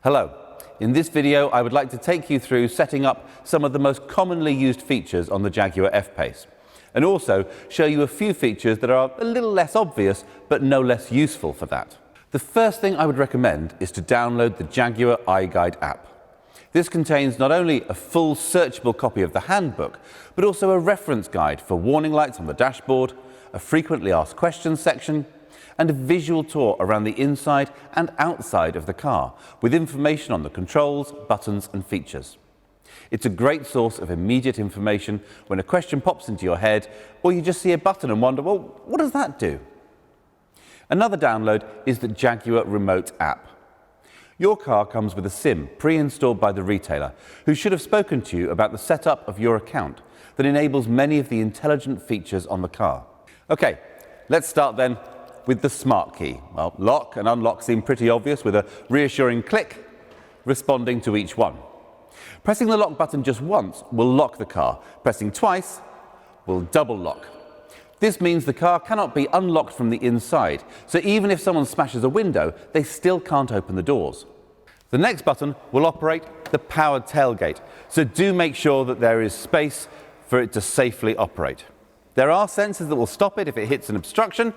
Hello. In this video, I would like to take you through setting up some of the most commonly used features on the Jaguar F-Pace, and also show you a few features that are a little less obvious, but no less useful for that. The first thing I would recommend is to download the Jaguar iGuide app. This contains not only a full searchable copy of the handbook, but also a reference guide for warning lights on the dashboard, a frequently asked questions section, and a visual tour around the inside and outside of the car, with information on the controls, buttons and features. It's a great source of immediate information when a question pops into your head, or you just see a button and wonder, well, what does that do? Another download is the Jaguar Remote app. Your car comes with a SIM pre-installed by the retailer, who should have spoken to you about the setup of your account that enables many of the intelligent features on the car. Okay, let's start then with the smart key. Well, lock and unlock seem pretty obvious, with a reassuring click responding to each one. Pressing the lock button just once will lock the car. Pressing twice will double lock. This means the car cannot be unlocked from the inside, so even if someone smashes a window, they still can't open the doors. The next button will operate the powered tailgate, so do make sure that there is space for it to safely operate. There are sensors that will stop it if it hits an obstruction,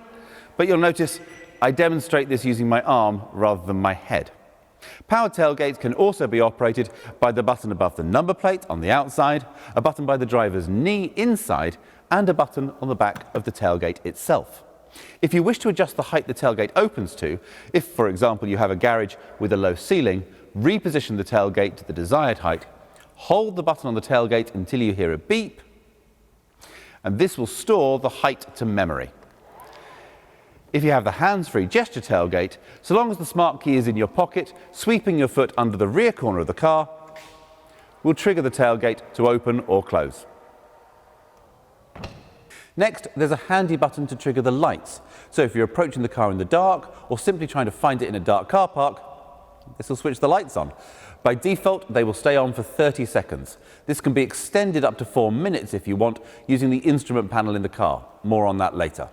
but you'll notice I demonstrate this using my arm rather than my head. Powered tailgates can also be operated by the button above the number plate on the outside, a button by the driver's knee inside, and a button on the back of the tailgate itself. If you wish to adjust the height the tailgate opens to, if, for example, you have a garage with a low ceiling, reposition the tailgate to the desired height, hold the button on the tailgate until you hear a beep, and this will store the height to memory. If you have the hands-free gesture tailgate, so long as the smart key is in your pocket, sweeping your foot under the rear corner of the car will trigger the tailgate to open or close. Next, there's a handy button to trigger the lights. So if you're approaching the car in the dark or simply trying to find it in a dark car park, this will switch the lights on. By default, they will stay on for 30 seconds. This can be extended up to 4 minutes if you want, using the instrument panel in the car. More on that later.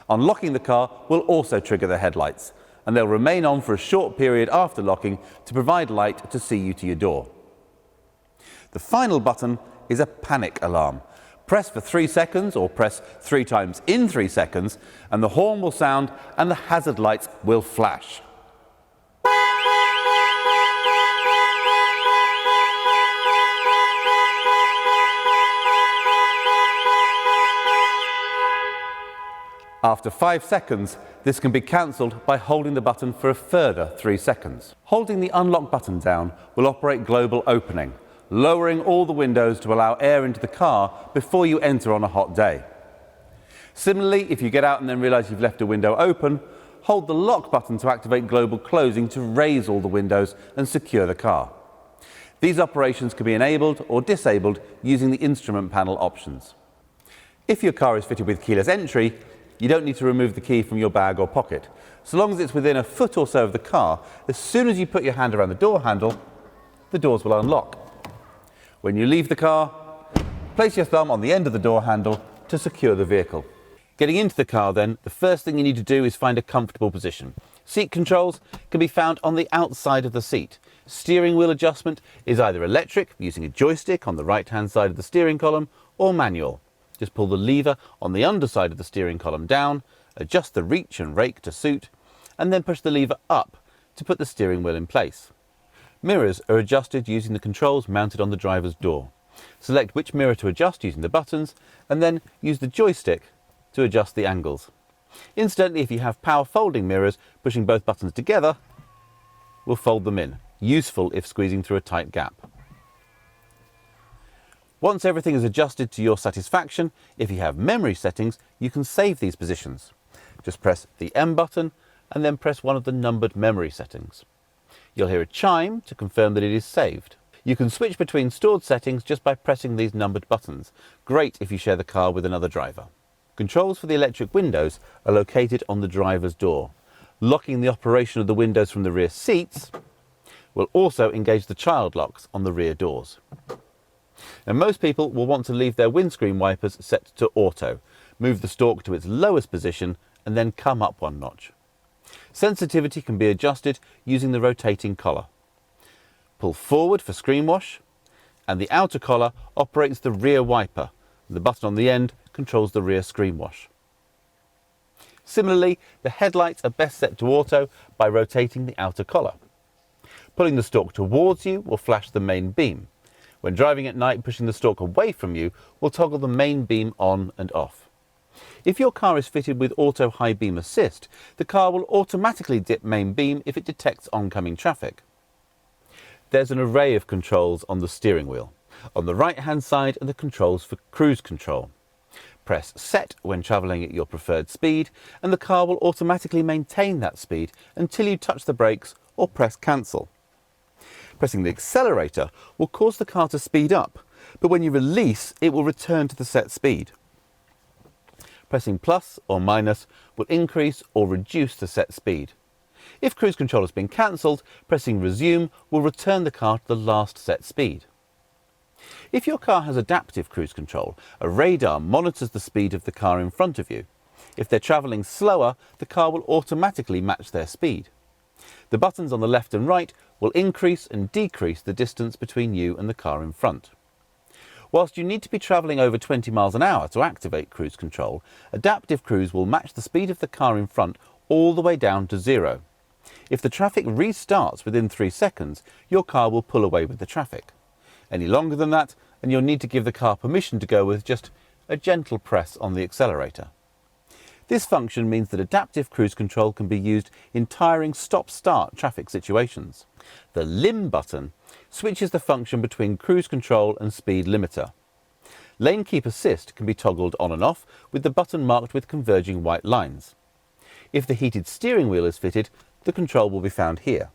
Unlocking the car will also trigger the headlights, and they'll remain on for a short period after locking to provide light to see you to your door. The final button is a panic alarm. Press for 3 seconds or press 3 times in 3 seconds, and the horn will sound and the hazard lights will flash. After 5 seconds, this can be cancelled by holding the button for a further 3 seconds. Holding the unlock button down will operate global opening, lowering all the windows to allow air into the car before you enter on a hot day. Similarly, if you get out and then realise you've left a window open, hold the lock button to activate global closing to raise all the windows and secure the car. These operations can be enabled or disabled using the instrument panel options. If your car is fitted with keyless entry, you don't need to remove the key from your bag or pocket. So long as it's within a foot or so of the car, as soon as you put your hand around the door handle, the doors will unlock. When you leave the car, place your thumb on the end of the door handle to secure the vehicle. Getting into the car then, the first thing you need to do is find a comfortable position. Seat controls can be found on the outside of the seat. Steering wheel adjustment is either electric, using a joystick on the right-hand side of the steering column, or manual. Just pull the lever on the underside of the steering column down, adjust the reach and rake to suit, and then push the lever up to put the steering wheel in place. Mirrors are adjusted using the controls mounted on the driver's door. Select which mirror to adjust using the buttons, and then use the joystick to adjust the angles. Incidentally, if you have power folding mirrors, pushing both buttons together will fold them in, useful if squeezing through a tight gap. Once everything is adjusted to your satisfaction, if you have memory settings, you can save these positions. Just press the M button and then press one of the numbered memory settings. You'll hear a chime to confirm that it is saved. You can switch between stored settings just by pressing these numbered buttons. Great if you share the car with another driver. Controls for the electric windows are located on the driver's door. Locking the operation of the windows from the rear seats will also engage the child locks on the rear doors. Now, most people will want to leave their windscreen wipers set to auto, move the stalk to its lowest position and then come up one notch. Sensitivity can be adjusted using the rotating collar. Pull forward for screen wash, and the outer collar operates the rear wiper. The button on the end controls the rear screen wash. Similarly, the headlights are best set to auto by rotating the outer collar. Pulling the stalk towards you will flash the main beam. When driving at night, pushing the stalk away from you will toggle the main beam on and off. If your car is fitted with auto high beam assist, the car will automatically dip main beam if it detects oncoming traffic. There's an array of controls on the steering wheel. On the right hand side are the controls for cruise control. Press set when travelling at your preferred speed, and the car will automatically maintain that speed until you touch the brakes or press cancel. Pressing the accelerator will cause the car to speed up, but when you release, it will return to the set speed. Pressing plus or minus will increase or reduce the set speed. If cruise control has been cancelled, pressing resume will return the car to the last set speed. If your car has adaptive cruise control, a radar monitors the speed of the car in front of you. If they're travelling slower, the car will automatically match their speed. The buttons on the left and right will increase and decrease the distance between you and the car in front. Whilst you need to be travelling over 20 miles an hour to activate cruise control, adaptive cruise will match the speed of the car in front all the way down to 0. If the traffic restarts within 3 seconds, your car will pull away with the traffic. Any longer than that, and you'll need to give the car permission to go with just a gentle press on the accelerator. This function means that adaptive cruise control can be used in tiring stop-start traffic situations. The limb button switches the function between cruise control and speed limiter. Lane keep assist can be toggled on and off with the button marked with converging white lines. If the heated steering wheel is fitted, the control will be found here.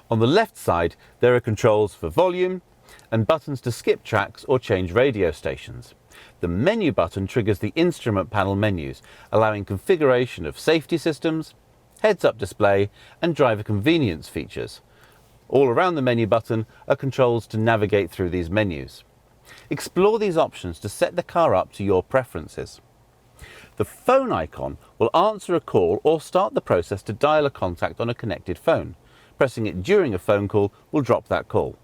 On the left side, there are controls for volume and buttons to skip tracks or change radio stations. The menu button triggers the instrument panel menus, allowing configuration of safety systems, heads-up display and driver convenience features. All around the menu button are controls to navigate through these menus. Explore these options to set the car up to your preferences. The phone icon will answer a call or start the process to dial a contact on a connected phone. Pressing it during a phone call will drop that call.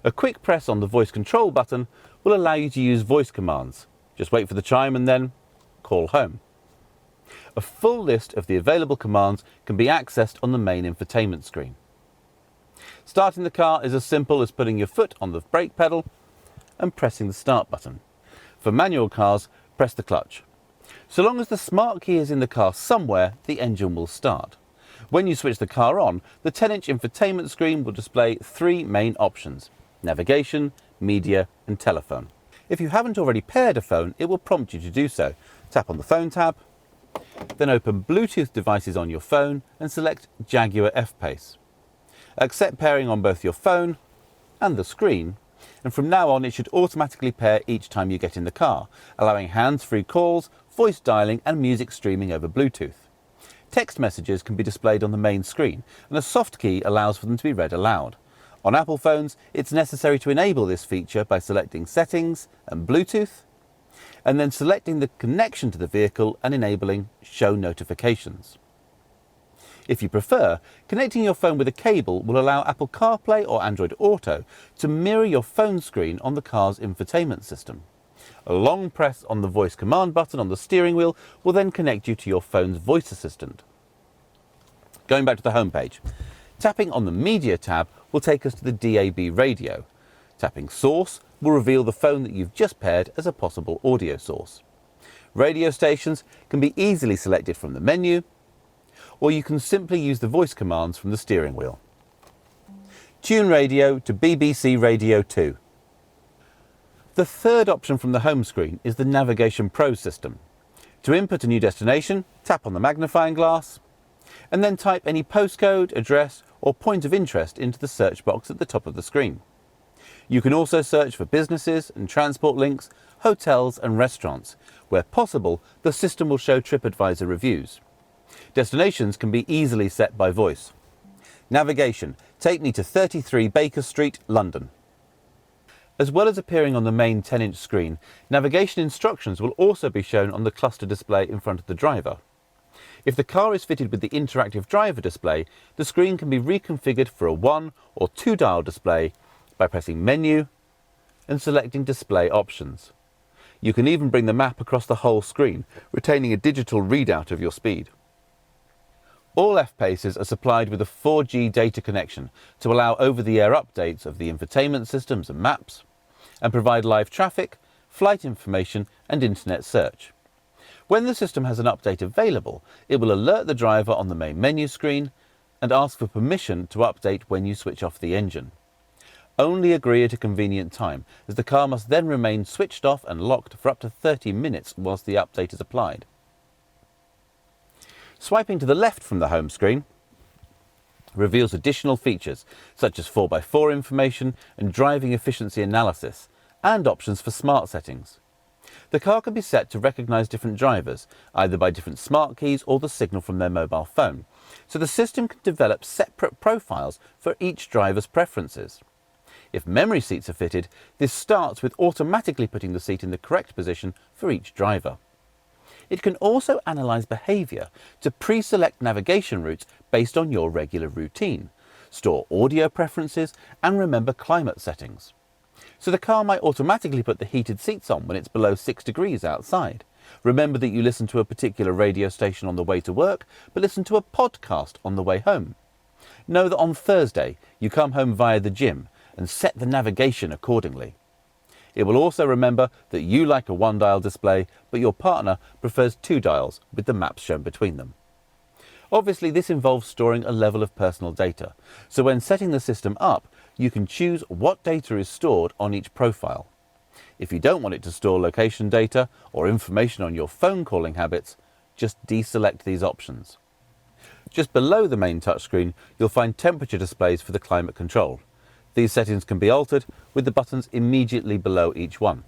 A quick press on the voice control button will allow you to use voice commands. Just wait for the chime and then call home. A full list of the available commands can be accessed on the main infotainment screen. Starting the car is as simple as putting your foot on the brake pedal and pressing the start button. For manual cars, press the clutch. So long as the smart key is in the car somewhere, the engine will start. When you switch the car on, the 10-inch infotainment screen will display 3 main options: navigation, media and telephone. If you haven't already paired a phone, it will prompt you to do so. Tap on the phone tab, then open Bluetooth devices on your phone and select Jaguar F-Pace. Accept pairing on both your phone and the screen, and from now on it should automatically pair each time you get in the car, allowing hands-free calls, voice dialing and music streaming over Bluetooth. Text messages can be displayed on the main screen, and a soft key allows for them to be read aloud. On Apple phones, it's necessary to enable this feature by selecting Settings and Bluetooth, and then selecting the connection to the vehicle and enabling Show Notifications. If you prefer, connecting your phone with a cable will allow Apple CarPlay or Android Auto to mirror your phone screen on the car's infotainment system. A long press on the voice command button on the steering wheel will then connect you to your phone's voice assistant. Going back to the home page, tapping on the Media tab will take us to the DAB radio. Tapping Source will reveal the phone that you've just paired as a possible audio source. Radio stations can be easily selected from the menu, or you can simply use the voice commands from the steering wheel. Tune radio to BBC Radio 2. The third option from the home screen is the Navigation Pro system. To input a new destination, tap on the magnifying glass and then type any postcode, address or point of interest into the search box at the top of the screen. You can also search for businesses and transport links, hotels and restaurants. Where possible, the system will show TripAdvisor reviews. Destinations can be easily set by voice. Navigation, take me to 33 Baker Street, London. As well as appearing on the main 10-inch screen, navigation instructions will also be shown on the cluster display in front of the driver. If the car is fitted with the interactive driver display, the screen can be reconfigured for a 1 or 2 dial display by pressing Menu and selecting Display Options. You can even bring the map across the whole screen, retaining a digital readout of your speed. All F-Paces are supplied with a 4G data connection to allow over-the-air updates of the infotainment systems and maps, and provide live traffic, flight information and internet search. When the system has an update available, it will alert the driver on the main menu screen and ask for permission to update when you switch off the engine. Only agree at a convenient time, as the car must then remain switched off and locked for up to 30 minutes whilst the update is applied. Swiping to the left from the home screen reveals additional features such as 4x4 information and driving efficiency analysis, and options for smart settings. The car can be set to recognise different drivers, either by different smart keys or the signal from their mobile phone, so the system can develop separate profiles for each driver's preferences. If memory seats are fitted, this starts with automatically putting the seat in the correct position for each driver. It can also analyse behaviour to pre-select navigation routes based on your regular routine, store audio preferences and remember climate settings. So the car might automatically put the heated seats on when it's below 6 degrees outside. Remember that you listen to a particular radio station on the way to work, but listen to a podcast on the way home. Know that on Thursday you come home via the gym and set the navigation accordingly. It will also remember that you like a 1-dial display, but your partner prefers 2 dials with the maps shown between them. Obviously, this involves storing a level of personal data, so when setting the system up, you can choose what data is stored on each profile. If you don't want it to store location data or information on your phone calling habits, just deselect these options. Just below the main touchscreen, you'll find temperature displays for the climate control. These settings can be altered with the buttons immediately below each one.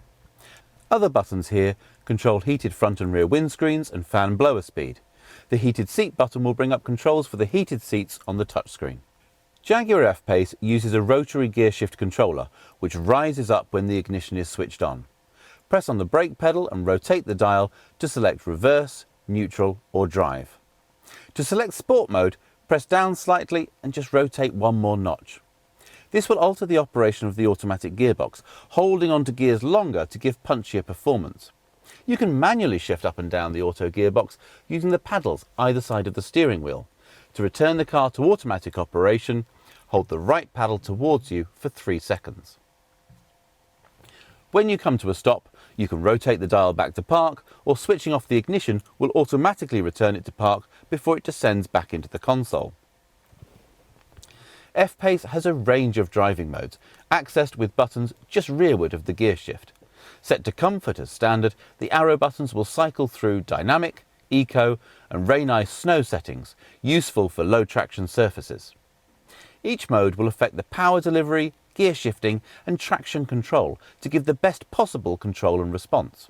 Other buttons here control heated front and rear windscreens and fan blower speed. The heated seat button will bring up controls for the heated seats on the touchscreen. Jaguar F-Pace uses a rotary gear shift controller, which rises up when the ignition is switched on. Press on the brake pedal and rotate the dial to select reverse, neutral or drive. To select sport mode, press down slightly and just rotate one more notch. This will alter the operation of the automatic gearbox, holding on to gears longer to give punchier performance. You can manually shift up and down the auto gearbox using the paddles either side of the steering wheel. To return the car to automatic operation, hold the right paddle towards you for 3 seconds. When you come to a stop, you can rotate the dial back to park, or switching off the ignition will automatically return it to park before it descends back into the console. F-Pace has a range of driving modes, accessed with buttons just rearward of the gear shift. Set to comfort as standard, the arrow buttons will cycle through dynamic, eco and rain ice snow settings, useful for low traction surfaces. Each mode will affect the power delivery, gear shifting and traction control to give the best possible control and response.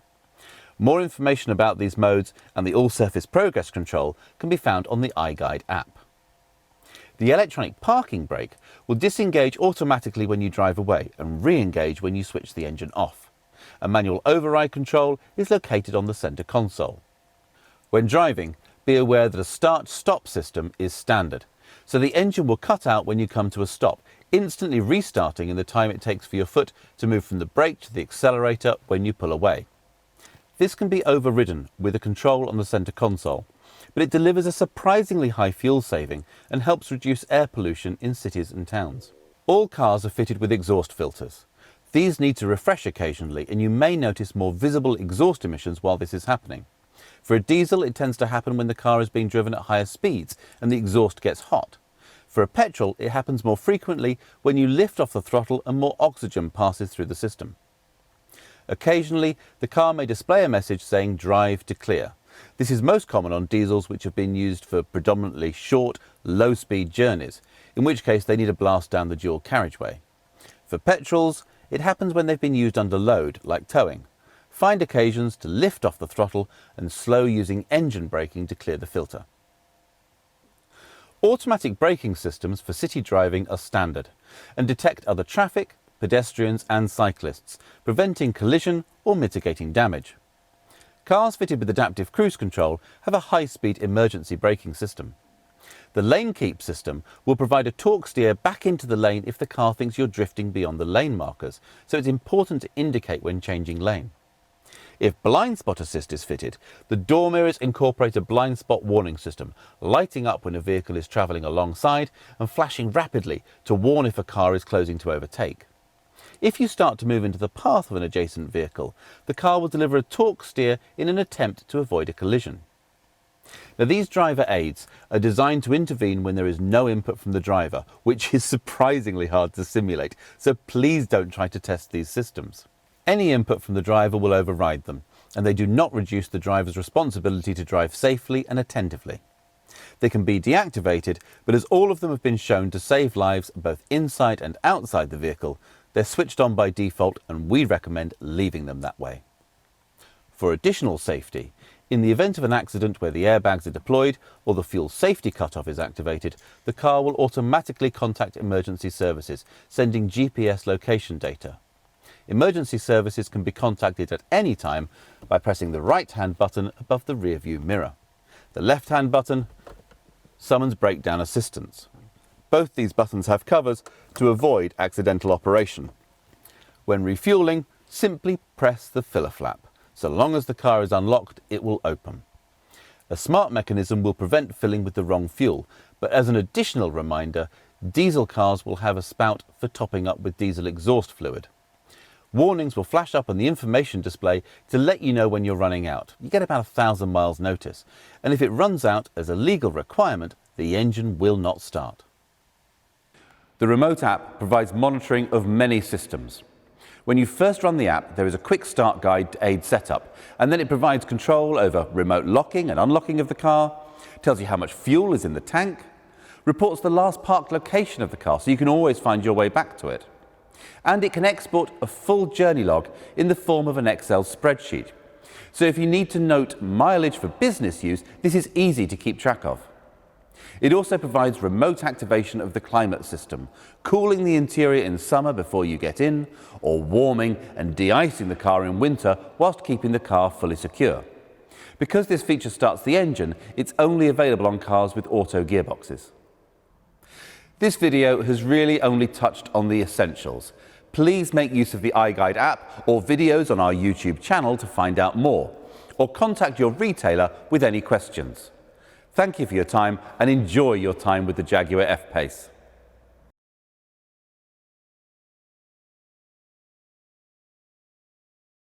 More information about these modes and the all-surface progress control can be found on the iGuide app. The electronic parking brake will disengage automatically when you drive away and re-engage when you switch the engine off. A manual override control is located on the centre console. When driving, be aware that a start-stop system is standard, so the engine will cut out when you come to a stop, instantly restarting in the time it takes for your foot to move from the brake to the accelerator when you pull away. This can be overridden with a control on the centre console, but it delivers a surprisingly high fuel saving and helps reduce air pollution in cities and towns. All cars are fitted with exhaust filters. These need to refresh occasionally, and you may notice more visible exhaust emissions while this is happening. For a diesel, it tends to happen when the car is being driven at higher speeds and the exhaust gets hot. For a petrol, it happens more frequently when you lift off the throttle and more oxygen passes through the system. Occasionally, the car may display a message saying "Drive to clear." This is most common on diesels which have been used for predominantly short, low-speed journeys, in which case they need a blast down the dual carriageway. For petrols, it happens when they've been used under load, like towing. Find occasions to lift off the throttle and slow using engine braking to clear the filter. Automatic braking systems for city driving are standard and detect other traffic, pedestrians and cyclists, preventing collision or mitigating damage. Cars fitted with adaptive cruise control have a high-speed emergency braking system. The lane keep system will provide a torque steer back into the lane if the car thinks you're drifting beyond the lane markers, so it's important to indicate when changing lane. If blind spot assist is fitted, the door mirrors incorporate a blind spot warning system, lighting up when a vehicle is travelling alongside and flashing rapidly to warn if a car is closing to overtake. If you start to move into the path of an adjacent vehicle, the car will deliver a torque steer in an attempt to avoid a collision. Now, these driver aids are designed to intervene when there is no input from the driver, which is surprisingly hard to simulate, so please don't try to test these systems. Any input from the driver will override them, and they do not reduce the driver's responsibility to drive safely and attentively. They can be deactivated, but as all of them have been shown to save lives both inside and outside the vehicle, they're switched on by default, and we recommend leaving them that way. For additional safety, in the event of an accident where the airbags are deployed or the fuel safety cutoff is activated, the car will automatically contact emergency services, sending GPS location data. Emergency services can be contacted at any time by pressing the right-hand button above the rear-view mirror. The left-hand button summons breakdown assistance. Both these buttons have covers to avoid accidental operation. When refueling, simply press the filler flap. So long as the car is unlocked, it will open. A smart mechanism will prevent filling with the wrong fuel, but as an additional reminder, diesel cars will have a spout for topping up with diesel exhaust fluid. Warnings will flash up on the information display to let you know when you're running out. You get about 1,000 miles notice, and if it runs out as a legal requirement, the engine will not start. The remote app provides monitoring of many systems. When you first run the app, there is a quick start guide to aid setup, and then it provides control over remote locking and unlocking of the car, tells you how much fuel is in the tank, reports the last parked location of the car so you can always find your way back to it. And it can export a full journey log in the form of an Excel spreadsheet. So if you need to note mileage for business use, this is easy to keep track of. It also provides remote activation of the climate system, cooling the interior in summer before you get in, or warming and de-icing the car in winter whilst keeping the car fully secure. Because this feature starts the engine, it's only available on cars with auto gearboxes. This video has really only touched on the essentials. Please make use of the iGuide app or videos on our YouTube channel to find out more, or contact your retailer with any questions. Thank you for your time and enjoy your time with the Jaguar F-Pace.